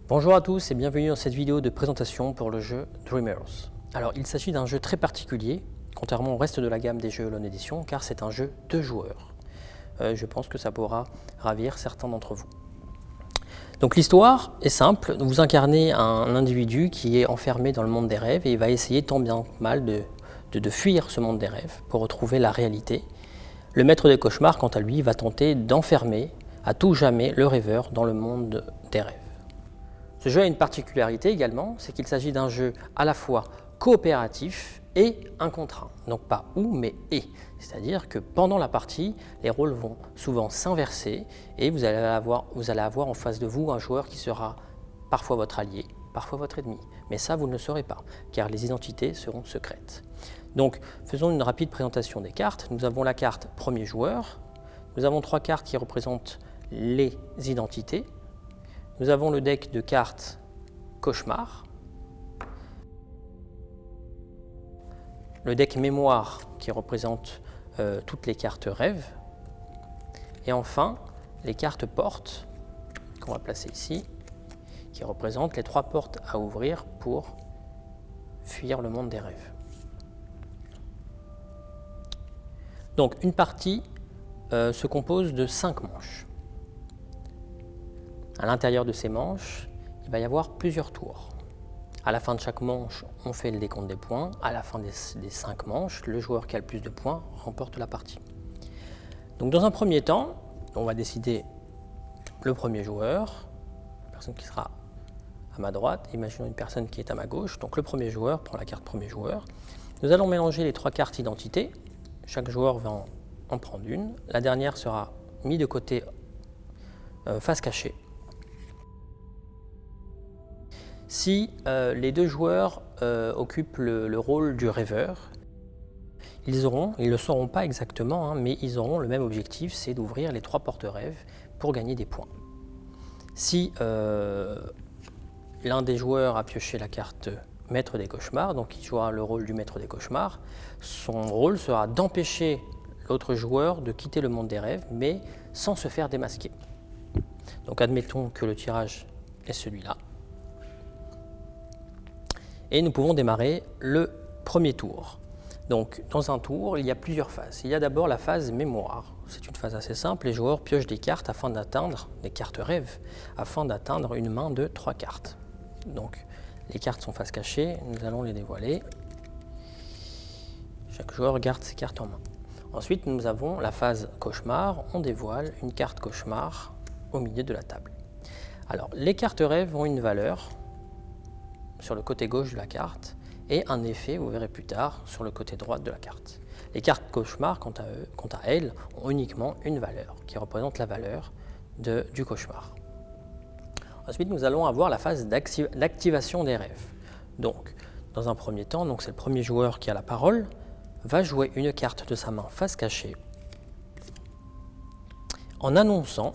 Bonjour à tous et bienvenue dans cette vidéo de présentation pour le jeu Dreamers. Alors il s'agit d'un jeu très particulier, contrairement au reste de la gamme des jeux Elon Edition, car c'est un jeu de joueurs. Je pense que ça pourra ravir certains d'entre vous. Donc l'histoire est simple, vous incarnez un individu qui est enfermé dans le monde des rêves et il va essayer tant bien que mal de fuir ce monde des rêves pour retrouver la réalité. Le maître des cauchemars, quant à lui, va tenter d'enfermer à tout jamais le rêveur dans le monde des rêves. Ce jeu a une particularité également, c'est qu'il s'agit d'un jeu à la fois coopératif et un contre un. Donc pas ou, mais et. C'est-à-dire que pendant la partie, les rôles vont souvent s'inverser et vous allez avoir en face de vous un joueur qui sera parfois votre allié, parfois votre ennemi. Mais ça, vous ne le saurez pas, car les identités seront secrètes. Donc faisons une rapide présentation des cartes. Nous avons la carte premier joueur. Nous avons 3 cartes qui représentent les identités. Nous avons le deck de cartes cauchemar, le deck mémoire qui représente toutes les cartes rêves, et enfin les cartes portes qu'on va placer ici, qui représentent les 3 portes à ouvrir pour fuir le monde des rêves. Donc une partie se compose de 5 manches. À l'intérieur de ces manches, il va y avoir plusieurs tours. À la fin de chaque manche, on fait le décompte des points. À la fin des 5 manches, le joueur qui a le plus de points remporte la partie. Donc dans un premier temps, on va décider le premier joueur, la personne qui sera à ma droite, imaginons une personne qui est à ma gauche. Donc le premier joueur prend la carte premier joueur. Nous allons mélanger les 3 cartes identité. Chaque joueur va en prendre une. La dernière sera mise de côté face cachée. Si les 2 joueurs occupent le rôle du rêveur, ils ne le sauront pas exactement, mais ils auront le même objectif, c'est d'ouvrir les 3 portes rêves pour gagner des points. Si l'un des joueurs a pioché la carte maître des cauchemars, donc il jouera le rôle du maître des cauchemars, son rôle sera d'empêcher l'autre joueur de quitter le monde des rêves, mais sans se faire démasquer. Donc admettons que le tirage est celui-là. Et nous pouvons démarrer le premier tour. Donc, dans un tour, il y a plusieurs phases. Il y a d'abord la phase mémoire. C'est une phase assez simple. Les joueurs piochent des cartes afin d'atteindre, des cartes rêves, afin d'atteindre une main de 3 cartes. Donc, les cartes sont face cachée. Nous allons les dévoiler. Chaque joueur garde ses cartes en main. Ensuite, nous avons la phase cauchemar. On dévoile une carte cauchemar au milieu de la table. Alors, les cartes rêves ont une valeur sur le côté gauche de la carte et un effet, vous verrez plus tard, sur le côté droit de la carte. Les cartes cauchemar, quant à elles, ont uniquement une valeur qui représente la valeur du cauchemar. Ensuite, nous allons avoir la phase d'activation des rêves. Donc, dans un premier temps, c'est le premier joueur qui a la parole, va jouer une carte de sa main face cachée en annonçant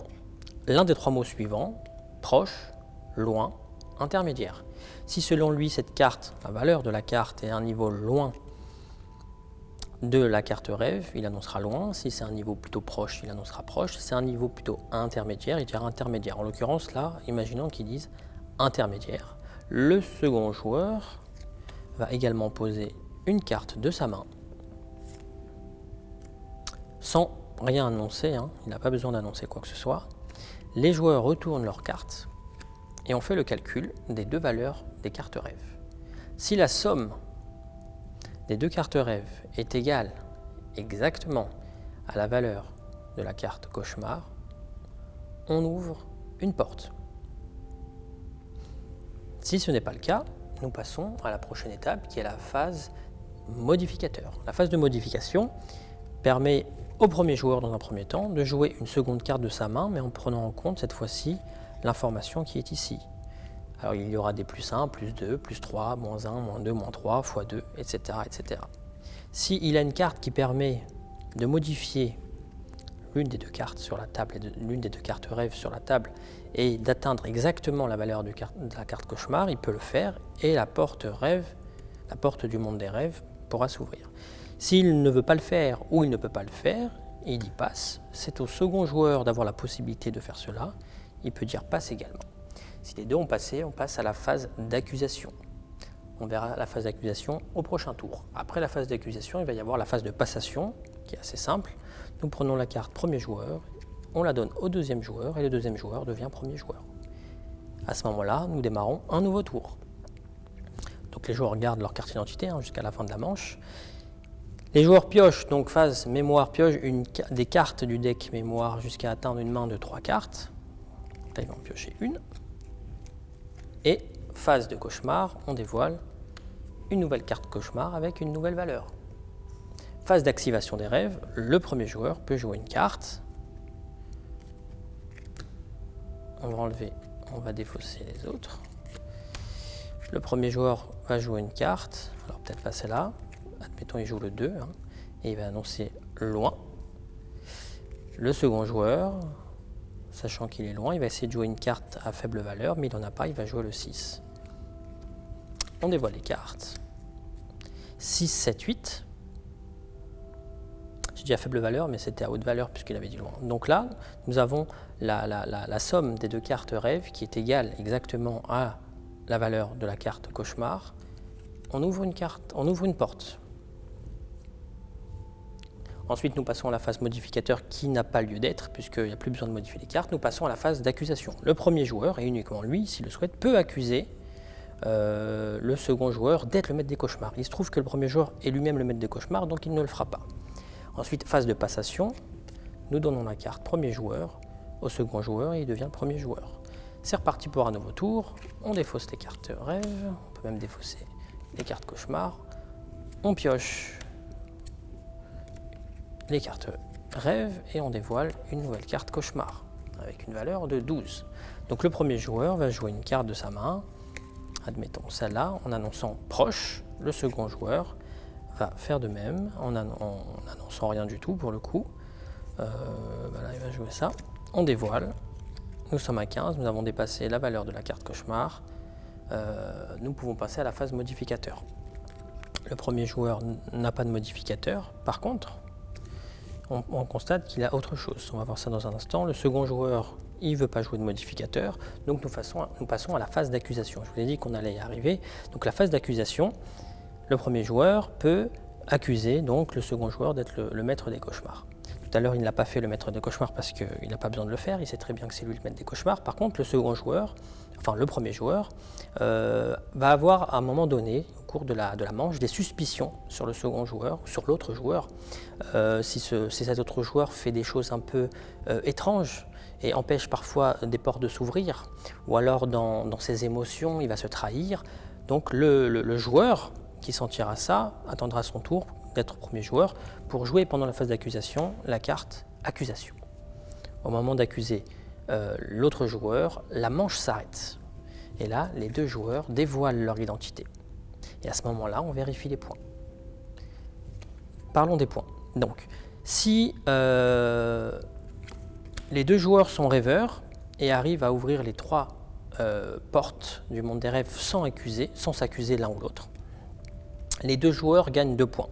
l'un des 3 mots suivants, proche, loin, intermédiaire. Si selon lui cette carte, la valeur de la carte est à un niveau loin de la carte rêve, il annoncera loin. Si c'est un niveau plutôt proche, il annoncera proche. Si c'est un niveau plutôt intermédiaire, il dira intermédiaire. En l'occurrence là, imaginons qu'ils disent intermédiaire. Le second joueur va également poser une carte de sa main sans rien annoncer, il n'a pas besoin d'annoncer quoi que ce soit. Les joueurs retournent leurs cartes et on fait le calcul des 2 valeurs des cartes rêves. Si la somme des 2 cartes rêves est égale exactement à la valeur de la carte cauchemar, on ouvre une porte. Si ce n'est pas le cas, nous passons à la prochaine étape qui est la phase modificateur. La phase de modification permet au premier joueur dans un premier temps de jouer une seconde carte de sa main, mais en prenant en compte cette fois-ci l'information qui est ici. Alors il y aura des plus 1, plus 2, plus 3, moins 1, moins 2, moins 3, fois 2, etc. etc. S'il a une carte qui permet de modifier l'une des 2 cartes sur la table, l'une des 2 cartes rêves sur la table, et d'atteindre exactement la valeur de la carte cauchemar, il peut le faire, et la porte rêve, la porte du monde des rêves, pourra s'ouvrir. S'il ne veut pas le faire ou il ne peut pas le faire, il y passe. C'est au second joueur d'avoir la possibilité de faire cela. Il peut dire passe également. Si les deux ont passé, on passe à la phase d'accusation. On verra la phase d'accusation au prochain tour. Après la phase d'accusation, il va y avoir la phase de passation, qui est assez simple. Nous prenons la carte premier joueur, on la donne au deuxième joueur, et le deuxième joueur devient premier joueur. À ce moment-là, nous démarrons un nouveau tour. Donc les joueurs gardent leur carte d'identité jusqu'à la fin de la manche. Les joueurs piochent, donc phase mémoire, piochent des cartes du deck mémoire jusqu'à atteindre une main de 3 cartes. Là, ils vont en piocher une. Et phase de cauchemar, on dévoile une nouvelle carte cauchemar avec une nouvelle valeur. Phase d'activation des rêves, le premier joueur peut jouer une carte. On va enlever, on va défausser les autres. Le premier joueur va jouer une carte, alors peut-être pas celle-là. Admettons, il joue le 2, et il va annoncer loin. Le second joueur, sachant qu'il est loin, il va essayer de jouer une carte à faible valeur, mais il n'en a pas, il va jouer le 6. On dévoile les cartes. 6, 7, 8. J'ai dit à faible valeur, mais c'était à haute valeur puisqu'il avait dit loin. Donc là, nous avons la somme des deux cartes rêve qui est égale exactement à la valeur de la carte cauchemar. On ouvre une carte, on ouvre une porte. Ensuite, nous passons à la phase modificateur qui n'a pas lieu d'être, puisqu'il n'y a plus besoin de modifier les cartes. Nous passons à la phase d'accusation. Le premier joueur, et uniquement lui, s'il le souhaite, peut accuser le second joueur d'être le maître des cauchemars. Il se trouve que le premier joueur est lui-même le maître des cauchemars, donc il ne le fera pas. Ensuite, phase de passation, nous donnons la carte premier joueur au second joueur et il devient le premier joueur. C'est reparti pour un nouveau tour. On défausse les cartes rêve, on peut même défausser les cartes cauchemar. On pioche les cartes rêve et on dévoile une nouvelle carte cauchemar avec une valeur de 12. Donc le premier joueur va jouer une carte de sa main, admettons celle-là, en annonçant proche. Le second joueur va faire de même en n'annonçant rien du tout pour le coup. Voilà, il va jouer ça. On dévoile. Nous sommes à 15, nous avons dépassé la valeur de la carte cauchemar. Nous pouvons passer à la phase modificateur. Le premier joueur n'a pas de modificateur. Par contre, on constate qu'il a autre chose. On va voir ça dans un instant. Le second joueur, il ne veut pas jouer de modificateur. Donc nous passons à la phase d'accusation. Je vous ai dit qu'on allait y arriver. Donc la phase d'accusation, le premier joueur peut accuser donc le second joueur d'être le maître des cauchemars. Tout à l'heure, il n'a pas fait le maître des cauchemars parce qu'il n'a pas besoin de le faire. Il sait très bien que c'est lui le maître des cauchemars. Par contre, le second joueur, enfin le premier joueur, va avoir à un moment donné, au cours de la manche, des suspicions sur le second joueur, sur l'autre joueur. Si cet autre joueur fait des choses un peu étranges et empêche parfois des portes de s'ouvrir, ou alors dans ses émotions, il va se trahir. Donc le joueur qui sentira ça attendra son tour d'être premier joueur pour jouer pendant la phase d'accusation la carte accusation. Au moment d'accuser l'autre joueur, la manche s'arrête. Et là, les deux joueurs dévoilent leur identité. Et à ce moment-là, on vérifie les points. Parlons des points. Donc, si les deux joueurs sont rêveurs et arrivent à ouvrir les 3 portes du monde des rêves sans s'accuser l'un ou l'autre, les deux joueurs gagnent 2 points.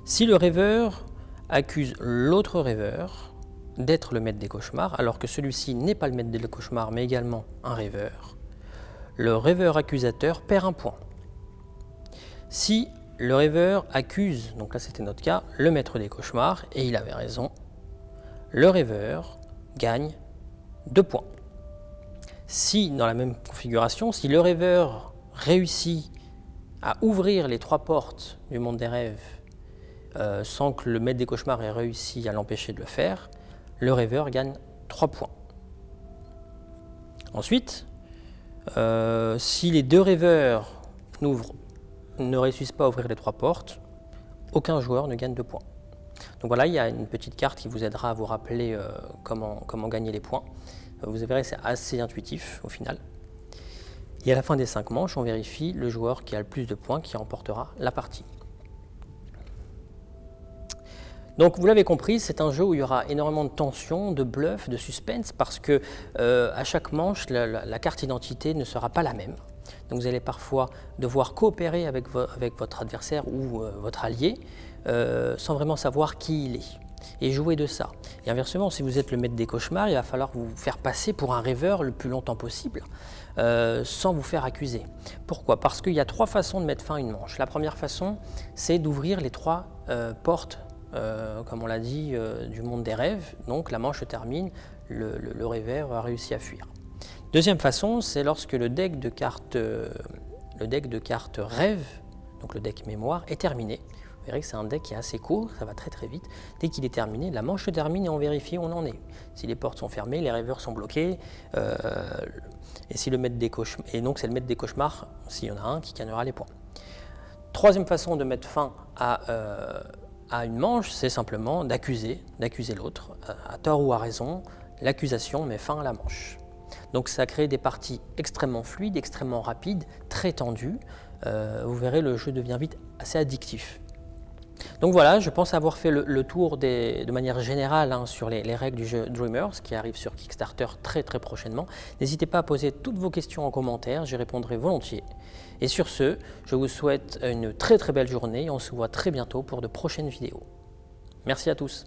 Si le rêveur accuse l'autre rêveur d'être le maître des cauchemars, alors que celui-ci n'est pas le maître des cauchemars, mais également un rêveur, le rêveur accusateur perd 1 point. Si le rêveur accuse, donc là c'était notre cas, le maître des cauchemars, et il avait raison, le rêveur gagne 2 points. Si, dans la même configuration, si le rêveur réussit à ouvrir les 3 portes du monde des rêves sans que le maître des cauchemars ait réussi à l'empêcher de le faire, le rêveur gagne 3 points. Ensuite, si les 2 rêveurs ne réussissent pas à ouvrir les 3 portes, aucun joueur ne gagne 2 points. Donc voilà, il y a une petite carte qui vous aidera à vous rappeler comment gagner les points. Vous verrez, c'est assez intuitif au final. Et à la fin des 5 manches, on vérifie le joueur qui a le plus de points qui remportera la partie. Donc vous l'avez compris, c'est un jeu où il y aura énormément de tension, de bluff, de suspense, parce que à chaque manche, la carte identité ne sera pas la même. Donc vous allez parfois devoir coopérer avec votre adversaire ou votre allié, sans vraiment savoir qui il est. et jouer de ça. Et inversement, si vous êtes le maître des cauchemars, il va falloir vous faire passer pour un rêveur le plus longtemps possible, sans vous faire accuser. Pourquoi? Parce qu'il y a 3 façons de mettre fin à une manche. La première façon, c'est d'ouvrir les 3 portes, comme on l'a dit, du monde des rêves. Donc la manche se termine, le rêveur a réussi à fuir. Deuxième façon, c'est lorsque le deck de cartes rêve, donc le deck mémoire, est terminé. Vous verrez que c'est un deck qui est assez court, ça va très très vite. Dès qu'il est terminé, la manche se termine et on vérifie où on en est. Si les portes sont fermées, les rêveurs sont bloqués, et si le maître des cauchemars, et donc c'est le maître des cauchemars, s'il y en a un, qui gagnera les points. Troisième façon de mettre fin à une manche, c'est simplement d'accuser l'autre, à tort ou à raison. L'accusation met fin à la manche. Donc ça crée des parties extrêmement fluides, extrêmement rapides, très tendues. Vous verrez, le jeu devient vite assez addictif. Donc voilà, je pense avoir fait le tour de manière générale sur les règles du jeu Dreamers qui arrive sur Kickstarter très très prochainement. N'hésitez pas à poser toutes vos questions en commentaire, j'y répondrai volontiers. Et sur ce, je vous souhaite une très très belle journée et on se voit très bientôt pour de prochaines vidéos. Merci à tous.